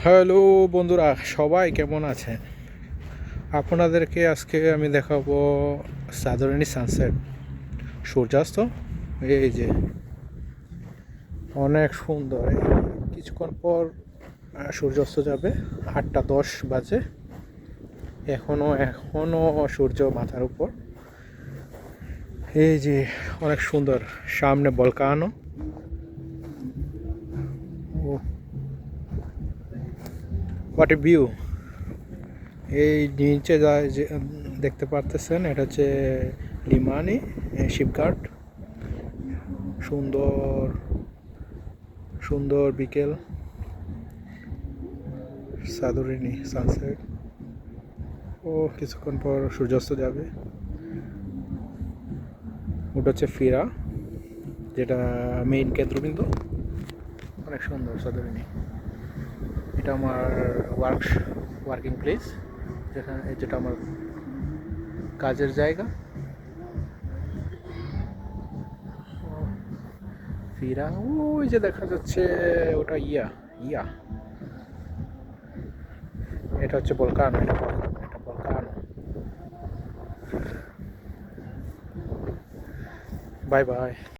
Hello বন্ধুরা, সবাই কেমন আছেন? আপনাদেরকে আজকে আমি দেখাবো সাদরিনী সানসেট, সূর্যাস্ত। এই যে অনেক সুন্দর। এই কিছুক্ষণ পর সূর্যাস্ত যাবে। 8:10 বাজে। এখনো সূর্য মাথার উপর। এই যে অনেক সুন্দর, সামনে বলকানো। What a view! এই নিচে যে দেখতে পারতেছেন, এটা হচ্ছে লিমানি শিপঘাট। সুন্দর সুন্দর বিকেল, সাদরিনী সানসেট। ও কিছুক্ষণ পর সূর্যাস্ত যাবে। ওটা হচ্ছে ফিরা, যেটা মেইন কেন্দ্রবিন্দু। অনেক সুন্দর সাদরিনী। এটা আমার ওয়ার্কিং প্লেস, যেটা আমার কাজের জায়গা। ফিরা ওই যে দেখা যাচ্ছে, ওটা ইয়া ইয়া এটা হচ্ছে বলকানো। এটা বলকানো। Bye bye.